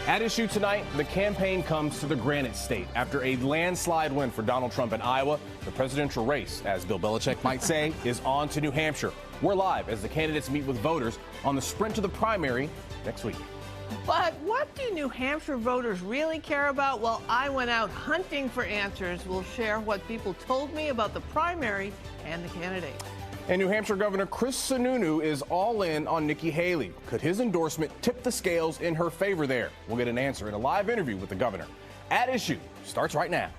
At issue tonight, the campaign comes to the Granite State. After a landslide win for Donald Trump in Iowa, the presidential race, as Bill Belichick might say, is on to New Hampshire. We're live as the candidates meet with voters on the sprint to the primary next week. But what do New Hampshire voters really care about? Well, I went out hunting for answers. We'll share what people told me about the primary and the candidate. And New Hampshire Governor Chris Sununu is all in on Nikki Haley. Could his endorsement tip the scales in her favor there? We'll get an answer in a live interview with the governor. At Issue starts right now.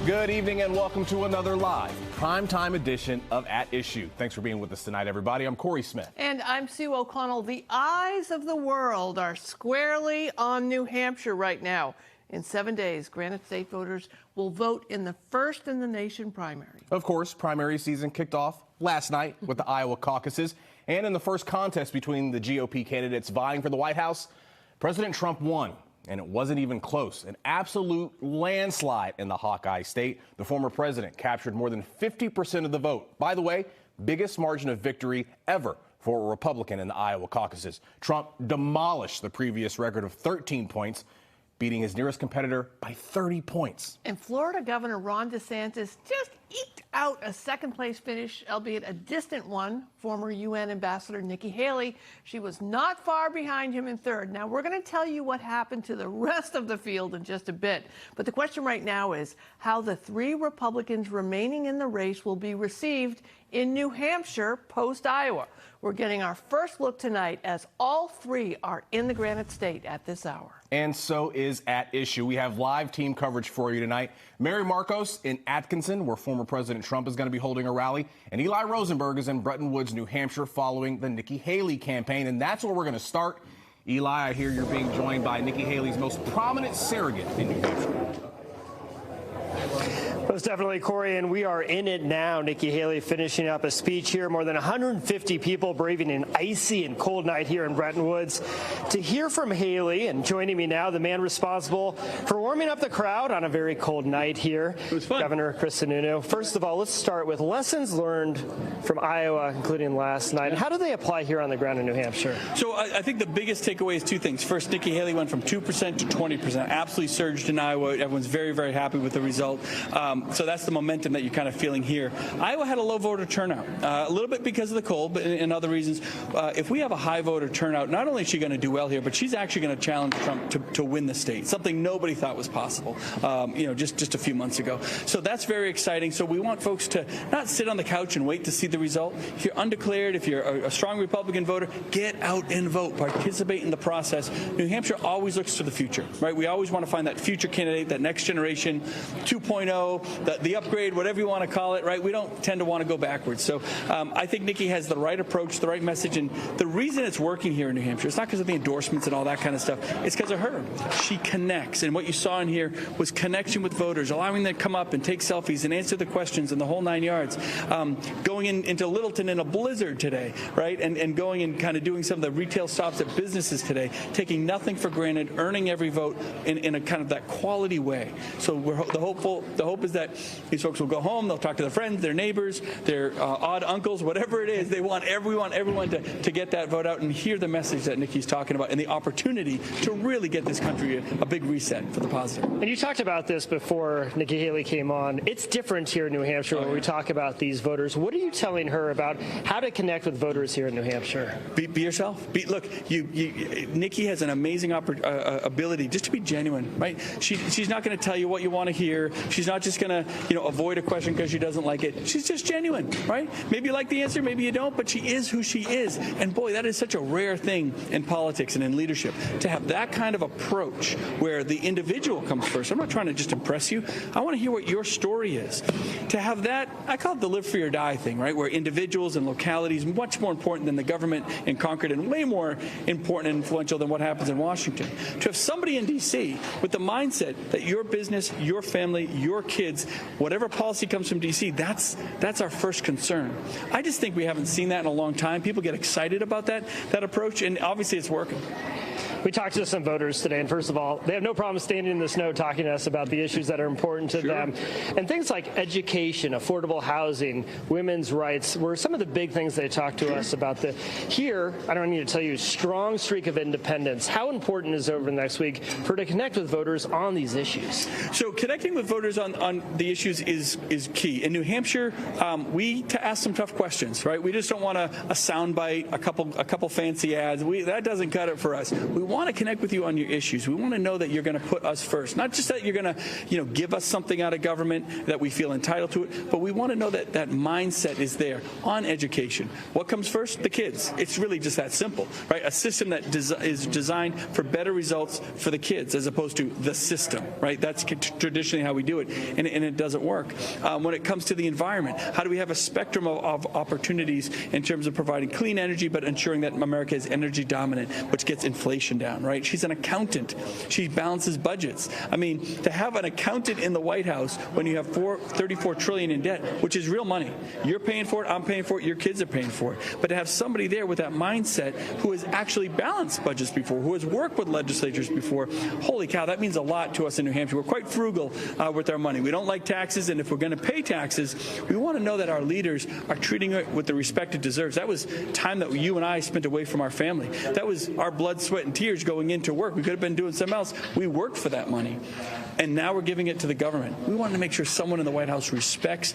Good evening and welcome to another live primetime edition of At Issue. Thanks for being with us tonight, everybody. I'm Corey Smith. And I'm Sue O'Connell. The eyes of the world are squarely on New Hampshire right now. In 7 days, Granite State voters will vote in the first in the nation primary. Of course, primary season kicked off last night with the Iowa caucuses. And in the first contest between the GOP candidates vying for the White House, President Trump won. And it wasn't even close. An absolute landslide in the Hawkeye state. The former president captured more than 50% of the vote. By the way, biggest margin of victory ever for a Republican in the Iowa caucuses. Trump demolished the previous record of 13 points, beating his nearest competitor by 30 points. And Florida Governor Ron DeSantis just eked out a second-place finish, albeit a distant one. Former UN Ambassador Nikki Haley, she was not far behind him in third. Now, we're going to tell you what happened to the rest of the field in just a bit. But the question right now is how the three Republicans remaining in the race will be received in New Hampshire post-Iowa. We're getting our first look tonight as all three are in the Granite State at this hour. And so is At Issue. We have live team coverage for you tonight. Mary Marcos in Atkinson, where former President Trump is going to be holding a rally. And Eli Rosenberg is in Bretton Woods, New Hampshire, following the Nikki Haley campaign. And that's where we're going to start. Eli, I hear you're being joined by Nikki Haley's most prominent surrogate in New Hampshire. Most definitely, Corey, and we are in it now. Nikki Haley finishing up a speech here. More than 150 people braving an icy and cold night here in Bretton Woods. To hear from Haley, and joining me now, the man responsible for warming up the crowd on a very cold night here, it was fun. Governor Chris Sununu. First of all, let's start with lessons learned from Iowa, including last night. How do they apply here on the ground in New Hampshire? So I think the biggest takeaway is two things. First, Nikki Haley went from 2% to 20%, absolutely surged in Iowa. Everyone's very, very happy with the result. So that's the momentum that you're kind of feeling here. Iowa had a low voter turnout, a little bit because of the cold, but in other reasons. If we have a high voter turnout, not only is she going to do well here, but she's actually going to challenge Trump to win the state, something nobody thought was possible, just a few months ago. So that's very exciting. So we want folks to not sit on the couch and wait to see the result. If you're undeclared, if you're a strong Republican voter, get out and vote. Participate in the process. New Hampshire always looks to the future, right? We always want to find that future candidate, that next generation, 2.0, the upgrade, whatever you want to call it, right? We don't tend to want to go backwards. So I think Nikki has the right approach, the right message. And the reason it's working here in New Hampshire, it's not because of the endorsements and all that kind of stuff. It's because of her. She connects. And what you saw in here was connection with voters, allowing them to come up and take selfies and answer the questions in the whole 9 yards. Going into Littleton in a blizzard today, right? And going and kind of doing some of the retail stops at businesses today, taking nothing for granted, earning every vote in a kind of that quality way. So the hope is that these folks will go home, they'll talk to their friends, their neighbors, their odd uncles, whatever it is. They want everyone to get that vote out and hear the message that Nikki's talking about and the opportunity to really get this country a big reset for the positive. And you talked about this before Nikki Haley came on. It's different here in New Hampshire when we talk about these voters. What are you telling her about how to connect with voters here in New Hampshire? Be yourself. Look, Nikki has an amazing ability just to be genuine, right? She's not going to tell you what you want to hear. She's not just going to avoid a question because she doesn't like it. She's just genuine, right? Maybe you like the answer, maybe you don't, but she is who she is. And boy, that is such a rare thing in politics and in leadership, to have that kind of approach where the individual comes first. I'm not trying to just impress you. I want to hear what your story is. To have that, I call it the live free or die thing, right? Where individuals and localities are much more important than the government in Concord and way more important and influential than what happens in Washington. To have somebody in D.C. with the mindset that your business, your family, your kids, whatever policy comes from D.C., that's our first concern. I just think we haven't seen that in a long time. People get excited about that approach, and obviously it's working. We talked to some voters today, and first of all, they have no problem standing in the snow talking to us about the issues that are important to them. And things like education, affordable housing, women's rights were some of the big things they talked to us about. Here, I don't need to tell you, strong streak of independence. How important is over the next week to connect with voters on these issues? So connecting with voters on the issues is key. In New Hampshire, we ask some tough questions, right? We just don't want a soundbite, a couple fancy ads. That doesn't cut it for us. We want to connect with you on your issues. We want to know that you're going to put us first. Not just that you're going to, give us something out of government, that we feel entitled to it, but we want to know that that mindset is there on education. What comes first? The kids. It's really just that simple, right? A system that is designed for better results for the kids as opposed to the system, right? That's traditionally how we do it, and it doesn't work. When it comes to the environment, how do we have a spectrum of opportunities in terms of providing clean energy, but ensuring that America is energy dominant, which gets inflation down, right? She's an accountant. She balances budgets. I mean, to have an accountant in the White House when you have $34 trillion in debt, which is real money. You're paying for it, I'm paying for it, your kids are paying for it. But to have somebody there with that mindset who has actually balanced budgets before, who has worked with legislatures before, holy cow, that means a lot to us in New Hampshire. We're quite frugal with our money. We don't like taxes, and if we're going to pay taxes, we want to know that our leaders are treating it with the respect it deserves. That was time that you and I spent away from our family. That was our blood, sweat, and tears going into work. We could have been doing something else. We worked for that money. And now we're giving it to the government. We want to make sure someone in the White House respects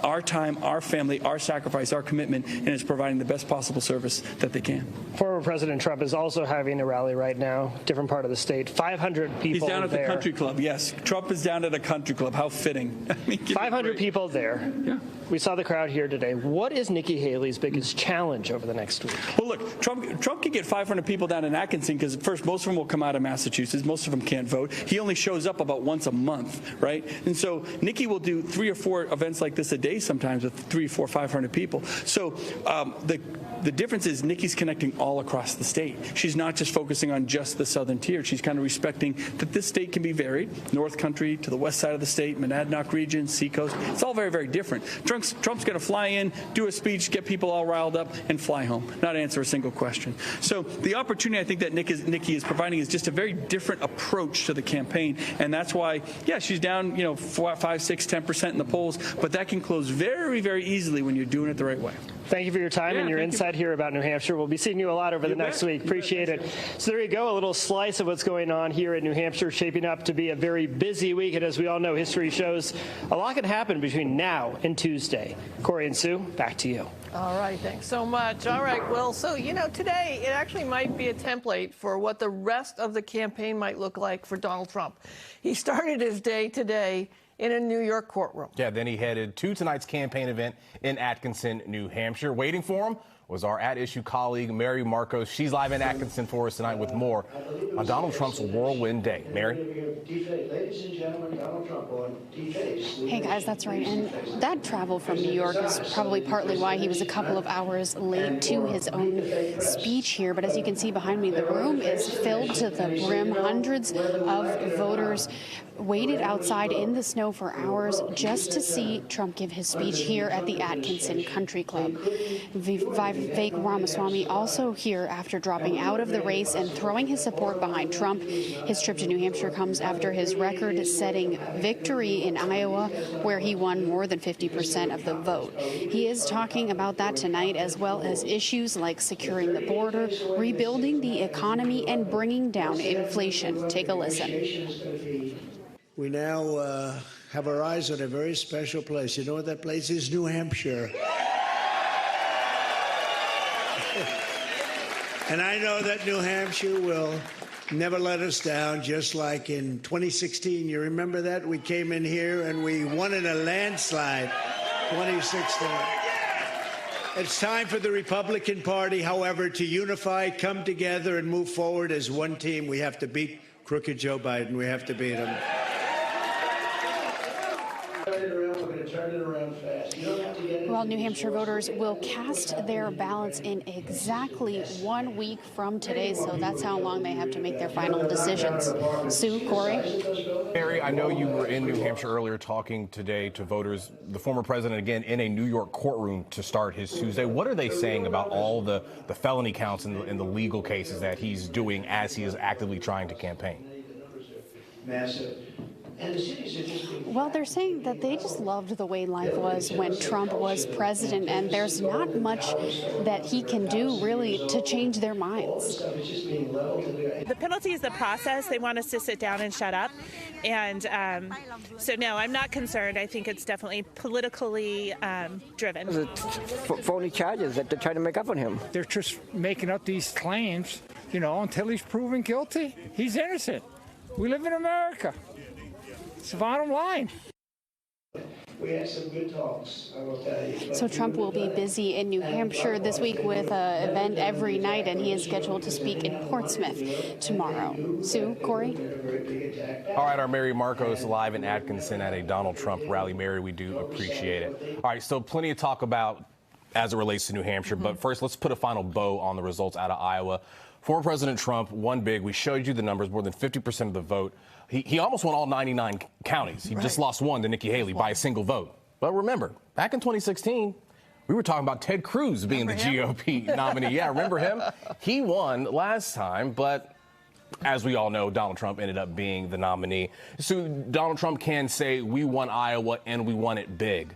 our time, our family, our sacrifice, our commitment, and is providing the best possible service that they can. Former President Trump is also having a rally right now, different part of the state. 500 people He's down at there. the country club, yes. Trump is down at a country club. How fitting. I mean, 500 people there. Yeah. We saw the crowd here today. What is Nikki Haley's biggest challenge over the next week? Well, look, Trump can get 500 people down in Atkinson because, first, most of them will come out of Massachusetts. Most of them can't vote. He only shows up about once a month, right? And so Nikki will do 3 or 4 events like this a day sometimes with 300, 400, 500 people. So the difference is Nikki's connecting all across the state. She's not just focusing on just the southern tier. She's kind of respecting that this state can be varied. North Country to the west side of the state, Monadnock region, Seacoast. It's all very, very different. Trump's going to fly in, do a speech, get people all riled up, and fly home, not answer a single question. So the opportunity I think that Nikki is providing is just a very different approach to the campaign, and that's why, yeah, she's down, 5, 6, 10% in the polls, but that can close very, very easily when you're doing it the right way. Thank you for your time and your insight here about New Hampshire. We'll be seeing you a lot over the next week. Appreciate it. So there you go, a little slice of what's going on here in New Hampshire, shaping up to be a very busy week. And as we all know, history shows a lot can happen between now and Tuesday. Corey and Sue, back to you. All right, thanks so much. All right, well, so, today it actually might be a template for what the rest of the campaign might look like for Donald Trump. He started his day today in a New York courtroom. Yeah, then he headed to tonight's campaign event in Atkinson, New Hampshire. Waiting for him was our at-issue colleague, Mary Marcos. She's live in Atkinson for us tonight with more on Donald Trump's whirlwind day. Mary? Ladies and gentlemen, Donald Trump on TV. Hey, guys, that's right. And that travel from New York is probably partly why he was a couple of hours late to his own speech here. But as you can see behind me, the room is filled to the brim. Hundreds of voters waited outside in the snow for hours just to see Trump give his speech here at the Atkinson Country Club. Vivek Ramaswamy also here after dropping out of the race and throwing his support behind Trump. His trip to New Hampshire comes after his record-setting victory in Iowa, where he won more than 50% of the vote. He is talking about that tonight, as well as issues like securing the border, rebuilding the economy, and bringing down inflation. Take a listen. We now have our eyes on a very special place. You know what that place is? New Hampshire. And I know that New Hampshire will never let us down, just like in 2016. You remember that? We came in here and we won in a landslide, 2016. It's time for the Republican Party, however, to unify, come together, and move forward as one team. We have to beat crooked Joe Biden. We have to beat him. We're going to turn it around fast. You don't have to get it. Well, New Hampshire voters will cast their ballots in exactly 1 week from today, so that's how long they have to make their final decisions. Sue, Corey? Mary, I know you were in New Hampshire earlier talking today to voters. The former president, again, in a New York courtroom to start his Tuesday. What are they saying about all the felony counts and the legal cases that he's doing as he is actively trying to campaign? Massive. And the cities are just being... Well, they're saying that they just loved the way life was when Trump was president, and there's not much that he can do, really, to change their minds. The penalty is the process. They want us to sit down and shut up. And so, no, I'm not concerned. I think it's definitely politically driven. The phony charges that they're trying to make up on him. They're just making up these claims, until he's proven guilty. He's innocent. We live in America. It's the bottom line. We had some good talks, I will tell you. So Trump will be busy in New Hampshire this week with an event every night, and he is scheduled to speak in Portsmouth tomorrow. Sue, Corey? All right, our Mary Marcos live in Atkinson at a Donald Trump rally. Mary, we do appreciate it. All right, so plenty to talk about as it relates to New Hampshire, but first let's put a final bow on the results out of Iowa. Former President Trump won big. We showed you the numbers, more than 50% of the vote. He almost won all 99 counties. He just lost one to Nikki Haley by a single vote. But remember, back in 2016, we were talking about Ted Cruz being the GOP nominee. Yeah, remember him? He won last time, but as we all know, Donald Trump ended up being the nominee. So Donald Trump can say, we won Iowa and we won it big.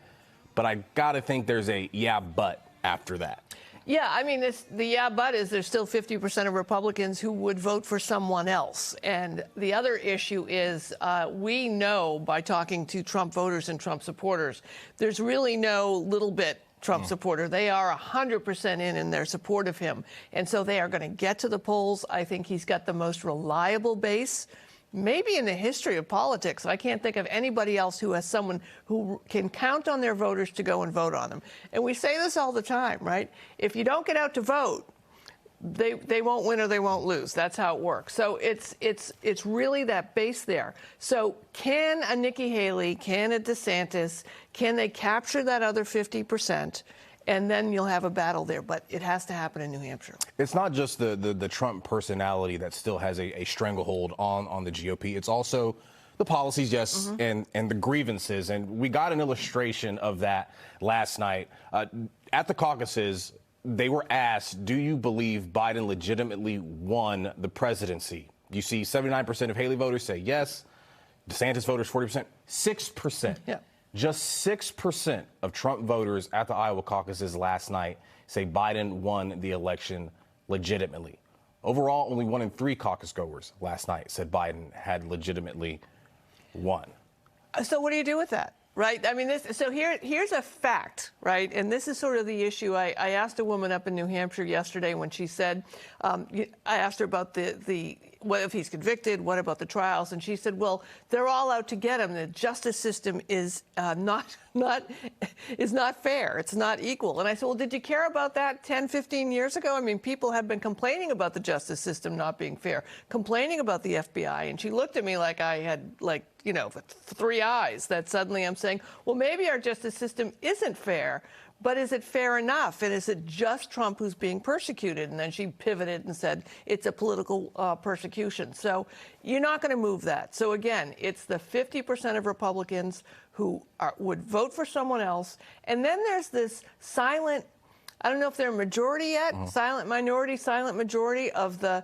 But I got to think there's a yeah, but after that. Yeah, I mean, the yeah, but is there's still 50% of Republicans who would vote for someone else. And the other issue is we know by talking to Trump voters and Trump supporters, there's really no little bit Trump supporter. They are 100% in their support of him. And so they are going to get to the polls. I think he's got the most reliable base, maybe in the history of politics. I can't think of anybody else who has someone who can count on their voters to go and vote on them. And we say this all the time, right? If you don't get out to vote, they won't win or they won't lose. That's how it works. So it's really that base there. So can a Nikki Haley, can a DeSantis, can they capture that other 50%? And then you'll have a battle there, but it has to happen in New Hampshire. It's not just the Trump personality that still has a stranglehold on the GOP. It's also the policies, yes, and the grievances. And we got an illustration of that last night. At the caucuses, they were asked, do you believe Biden legitimately won the presidency? You see 79% of Haley voters say yes. DeSantis voters, 40%. 6%. Yeah. Just 6% of Trump voters at the Iowa caucuses last night say Biden won the election legitimately. Overall, only 1 in 3 caucus goers last night said Biden had legitimately won. So what do you do with that? Right. I mean, here's a fact. Right. And this is sort of the issue. I asked a woman up in New Hampshire yesterday when she said, I asked her about what if he's convicted? What about the trials? And she said, well, they're all out to get him. The justice system is not fair. It's not equal. And I said, well, did you care about that 10, 15 years ago? I mean, people have been complaining about the justice system not being fair, complaining about the FBI. And she looked at me like I had, 3 eyes, that suddenly I'm saying, well, maybe our justice system isn't fair. But is it fair enough? And is it just Trump who's being persecuted? And then she pivoted and said it's a political persecution. So you're not going to move that. So again, it's the 50% of Republicans who would vote for someone else. And then there's this silent, I don't know if they're a majority yet, silent minority, silent majority of the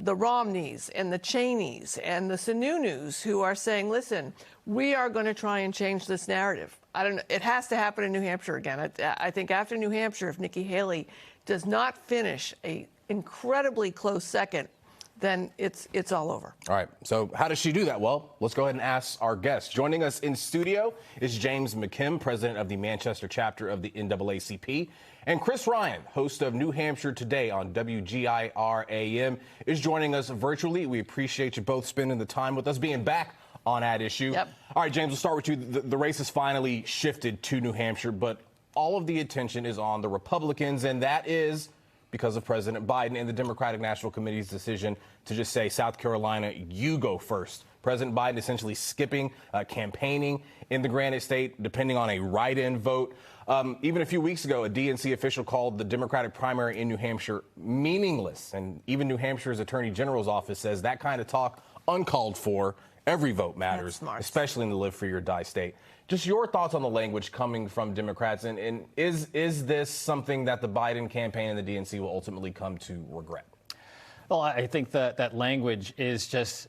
Romneys and the Cheneys and the Sununus who are saying, listen, we are going to try and change this narrative. I don't know. It has to happen in New Hampshire again. I think after New Hampshire, if Nikki Haley does not finish an incredibly close second, then it's all over. All right. So how does she do that? Well, let's go ahead and ask our guest. Joining us in studio is James McKim, president of the Manchester chapter of the NAACP. And Chris Ryan, host of New Hampshire Today on WGIR AM, is joining us virtually. We appreciate you both spending the time with us, being back on At Issue. Yep. All right, James, we'll start with you. The race has finally shifted to New Hampshire, but all of the attention is on the Republicans, and that is because of President Biden and the Democratic National Committee's decision to just say, South Carolina, you go first. President Biden essentially skipping campaigning in the Granite State, depending on a write-in vote. Even a few weeks ago, a DNC official called the Democratic primary in New Hampshire meaningless. And even New Hampshire's Attorney General's office says that kind of talk uncalled for. Every vote matters, especially in the live free or die state. Just your thoughts on the language coming from Democrats, and is this something that the Biden campaign and the DNC will ultimately come to regret? Well, I think that language is just,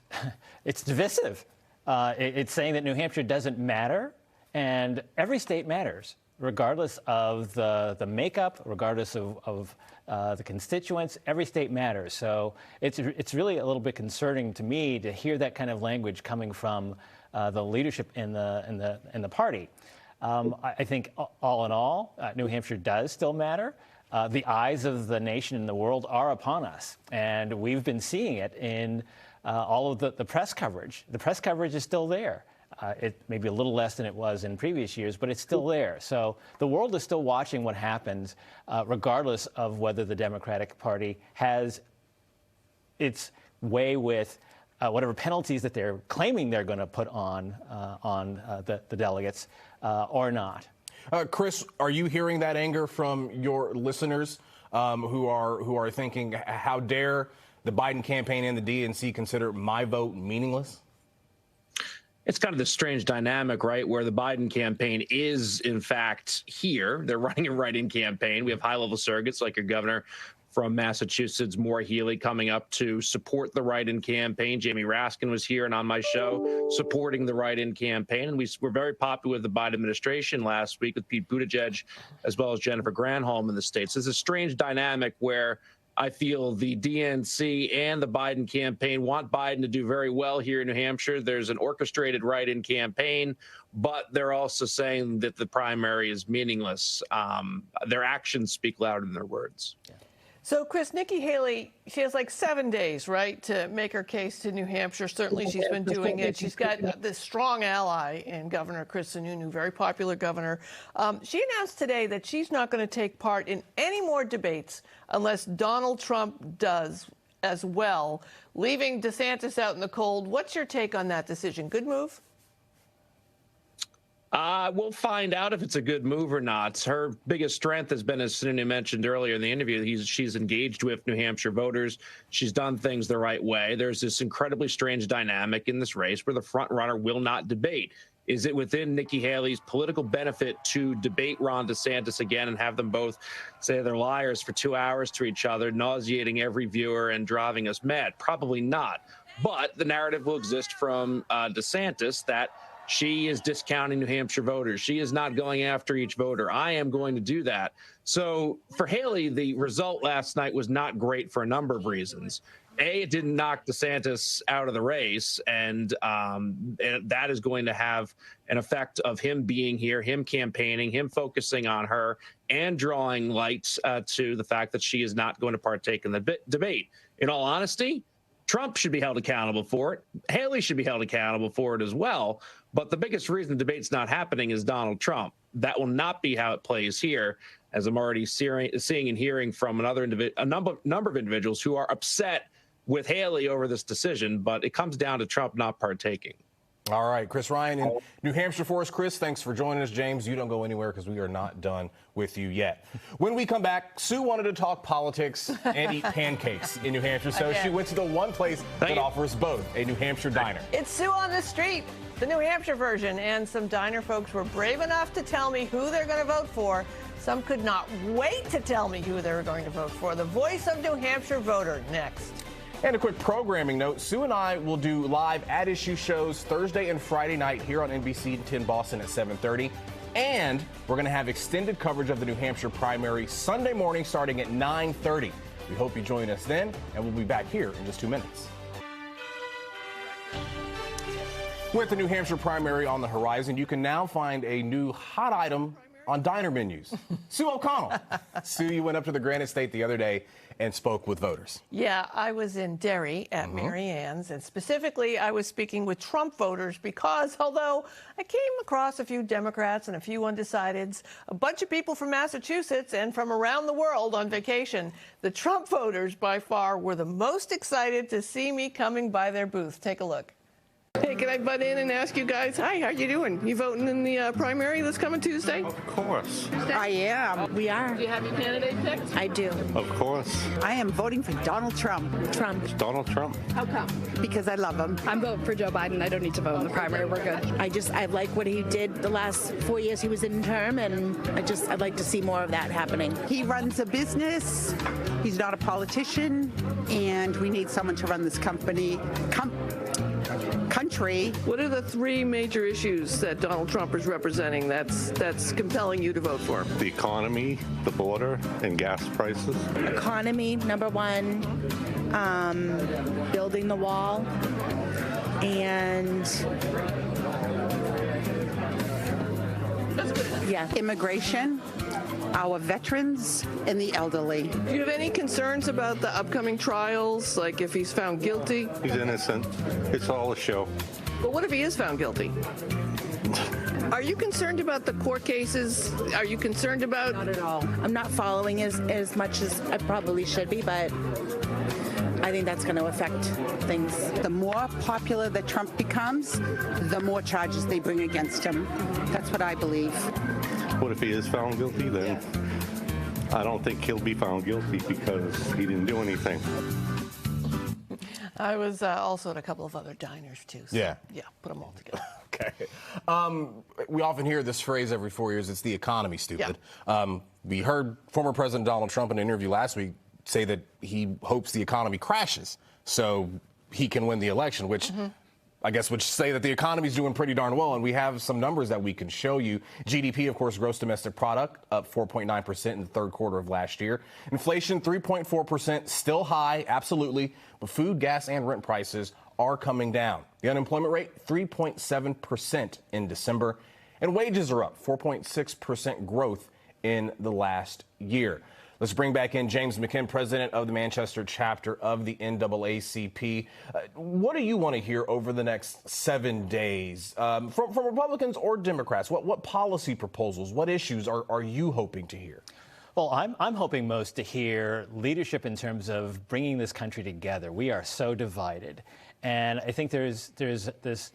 it's divisive. It's saying that New Hampshire doesn't matter, and every state matters, regardless of the makeup, regardless of the constituents. Every state matters. So it's really a little bit concerning to me to hear that kind of language coming from the leadership in the party. I think all in all, New Hampshire does still matter. The eyes of the nation and the world are upon us, and we've been seeing it in all of the press coverage. The press coverage is still there. It may be a little less than it was in previous years, but it's still there. So the world is still watching what happens, regardless of whether the Democratic Party has its way with whatever penalties that they're claiming they're going to put on the delegates or not. Chris, are you hearing that anger from your listeners who are thinking, how dare the Biden campaign and the DNC consider my vote meaningless? It's kind of this strange dynamic, right, where the Biden campaign is, in fact, here. They're running a write-in campaign. We have high-level surrogates like your governor from Massachusetts, Maura Healey, coming up to support the write-in campaign. Jamie Raskin was here and on my show supporting the write-in campaign. And we were very popular with the Biden administration last week with Pete Buttigieg as well as Jennifer Granholm in the states. It's a strange dynamic where I feel the DNC and the Biden campaign want Biden to do very well here in New Hampshire. There's an orchestrated write-in campaign, but they're also saying that the primary is meaningless. Their actions speak louder than their words. Yeah. So, Chris, Nikki Haley, she has like 7 days, right, to make her case to New Hampshire. Certainly she's been doing it. She's got this strong ally in Governor Chris Sununu, very popular governor. She announced today that she's not going to take part in any more debates unless Donald Trump does as well, leaving DeSantis out in the cold. What's your take on that decision? Good move? We'll find out if it's a good move or not. Her biggest strength has been, as Sununu mentioned earlier in the interview, she's engaged with New Hampshire voters. She's done things the right way. There's this incredibly strange dynamic in this race where the front runner will not debate. Is it within Nikki Haley's political benefit to debate Ron DeSantis again and have them both say they're liars for 2 hours to each other, nauseating every viewer and driving us mad? Probably not. But the narrative will exist from DeSantis that she is discounting New Hampshire voters. She is not going after each voter. I am going to do that. So for Haley, the result last night was not great for a number of reasons. A, it didn't knock DeSantis out of the race, and that is going to have an effect of him being here, him campaigning, him focusing on her, and drawing light to the fact that she is not going to partake in the debate. In all honesty, Trump should be held accountable for it. Haley should be held accountable for it as well. But the biggest reason the debate's not happening is Donald Trump. That will not be how it plays here, as I'm already seeing and hearing from a number of individuals who are upset with Haley over this decision. But it comes down to Trump not partaking. All right, Chris Ryan in New Hampshire for us. Chris, thanks for joining us. James, you don't go anywhere because we are not done with you yet. When we come back, Sue wanted to talk politics and eat pancakes in New Hampshire, so she went to the one place that offers both, a New Hampshire diner. It's Sue on the Street, the New Hampshire version, and some diner folks were brave enough to tell me who they're going to vote for. Some could not wait to tell me who they were going to vote for. The voice of New Hampshire voter next. And a quick programming note, Sue and I will do live at-issue shows Thursday and Friday night here on NBC 10 Boston at 7:30. And we're going to have extended coverage of the New Hampshire primary Sunday morning starting at 9:30. We hope you join us then, and we'll be back here in just 2 minutes. With the New Hampshire primary on the horizon, you can now find a new hot item on diner menus. Sue O'Connell. Sue, you went up to the Granite State the other day and spoke with voters. Yeah, I was in Derry at Mary Ann's, and specifically I was speaking with Trump voters because although I came across a few Democrats and a few undecideds, a bunch of people from Massachusetts and from around the world on vacation, the Trump voters by far were the most excited to see me coming by their booth. Take a look. Hey, can I butt in and ask you guys, hi, how you doing? You voting in the primary this coming Tuesday? Of course. I am. We are. Do you have your candidate picked? I do. Of course. I am voting for Donald Trump. Trump. Donald Trump. How come? Because I love him. I'm voting for Joe Biden. I don't need to vote in the primary. We're good. I like what he did the last 4 years he was in term, and I'd like to see more of that happening. He runs a business. He's not a politician, and we need someone to run this country. What are the three major issues that Donald Trump is representing that's compelling you to vote for? The economy, the border, and gas prices. Economy, number one. Building the wall. And yeah, immigration, our veterans, and the elderly. Do you have any concerns about the upcoming trials, like if he's found guilty? He's innocent. It's all a show. But what if he is found guilty? Are you concerned about the court cases? Are you concerned about... Not at all. I'm not following as much as I probably should be, but I think that's going to affect things. The more popular that Trump becomes, the more charges they bring against him. That's what I believe. What if he is found guilty? Then I don't think he'll be found guilty because he didn't do anything. I was also at a couple of other diners, too. So, yeah, put them all together. Okay. We often hear this phrase every 4 years, it's the economy, stupid. Yeah. We heard former President Donald Trump in an interview last week say that he hopes the economy crashes so he can win the election, which I guess would say that the economy's doing pretty darn well, and we have some numbers that we can show you. GDP, of course, gross domestic product, up 4.9% in the third quarter of last year. Inflation, 3.4%, still high, absolutely, but food, gas, and rent prices are coming down. The unemployment rate, 3.7% in December, and wages are up, 4.6% growth in the last year. Let's bring back in James McKim, president of the Manchester chapter of the NAACP. What do you want to hear over the next 7 days from Republicans or Democrats? What policy proposals, what issues are you hoping to hear? Well, I'm hoping most to hear leadership in terms of bringing this country together. We are so divided. And I think there's this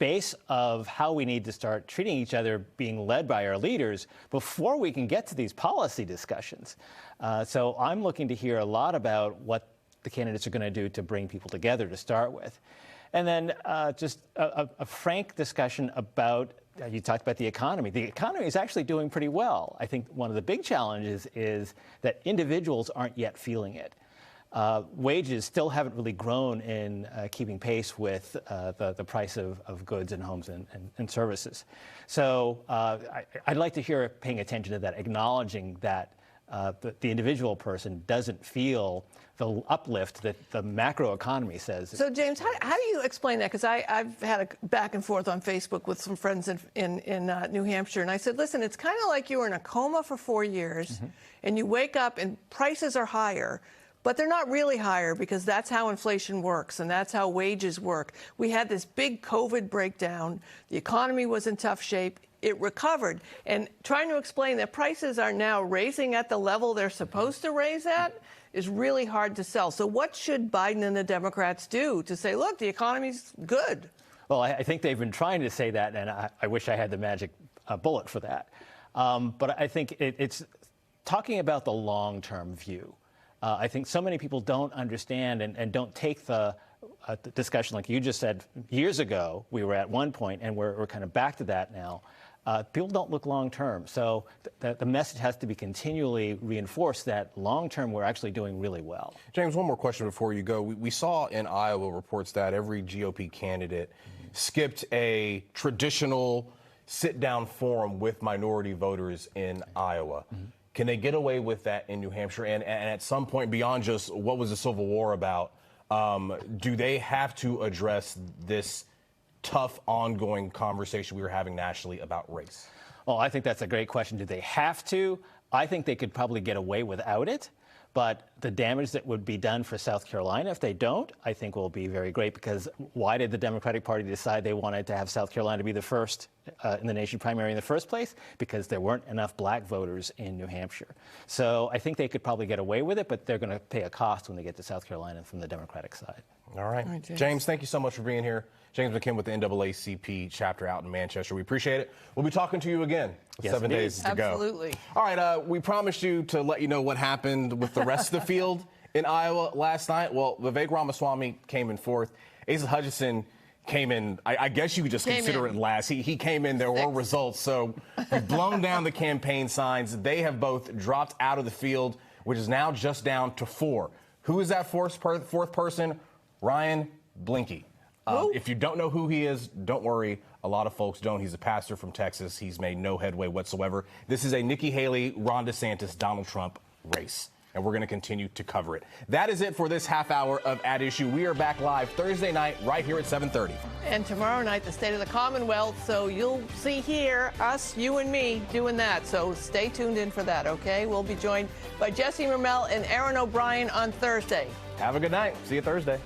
base of how we need to start treating each other being led by our leaders before we can get to these policy discussions. So I'm looking to hear a lot about what the candidates are going to do to bring people together to start with. And then just a frank discussion about, you talked about the economy. The economy is actually doing pretty well. I think one of the big challenges is that individuals aren't yet feeling it. Wages still haven't really grown in keeping pace with the price of goods and homes and services. So I'd like to hear paying attention to that, acknowledging that the individual person doesn't feel the uplift that the macroeconomy says. So, James, how do you explain that? Because I've had a back and forth on Facebook with some friends in New Hampshire, and I said, listen, it's kind of like you were in a coma for 4 years, and you wake up and prices are higher. But they're not really higher because that's how inflation works and that's how wages work. We had this big COVID breakdown. The economy was in tough shape. It recovered. And trying to explain that prices are now raising at the level they're supposed to raise at is really hard to sell. So what should Biden and the Democrats do to say, look, the economy's good? Well, I think they've been trying to say that, and I wish I had the magic bullet for that. But I think it's talking about the long-term view. I think so many people don't understand and don't take the discussion, like you just said, years ago, we were at one point, and we're kind of back to that now. People don't look long-term. So the message has to be continually reinforced that long-term we're actually doing really well. James, one more question before you go. We saw in Iowa reports that every GOP candidate skipped a traditional sit-down forum with minority voters in Iowa. Can they get away with that in New Hampshire? And at some point, beyond just what was the Civil War about, do they have to address this tough, ongoing conversation we were having nationally about race? Oh, I think that's a great question. Do they have to? I think they could probably get away without it. But the damage that would be done for South Carolina if they don't, I think will be very great, because why did the Democratic Party decide they wanted to have South Carolina be the first in the nation primary in the first place? Because there weren't enough black voters in New Hampshire. So I think they could probably get away with it, but they're going to pay a cost when they get to South Carolina from the Democratic side. All right. James, thank you so much for being here. James McKim with the NAACP chapter out in Manchester. We appreciate it. We'll be talking to you again with 7 days to go. Absolutely. All right. We promised you to let you know what happened with the rest of the field in Iowa last night. Well, Vivek Ramaswamy came in fourth. Asa Hutchinson came in, I guess you could just consider it last. He came in, there were results. So we've blown down the campaign signs. They have both dropped out of the field, which is now just down to 4. Who is that fourth person? Ryan Blinky. If you don't know who he is, don't worry. A lot of folks don't. He's a pastor from Texas. He's made no headway whatsoever. This is a Nikki Haley, Ron DeSantis, Donald Trump race, and we're going to continue to cover it. That is it for this half hour of At Issue. We are back live Thursday night right here at 7:30. And tomorrow night, the State of the Commonwealth. So you'll see here us, you and me, doing that. So stay tuned in for that, okay? We'll be joined by Jesse Mermel and Aaron O'Brien on Thursday. Have a good night. See you Thursday.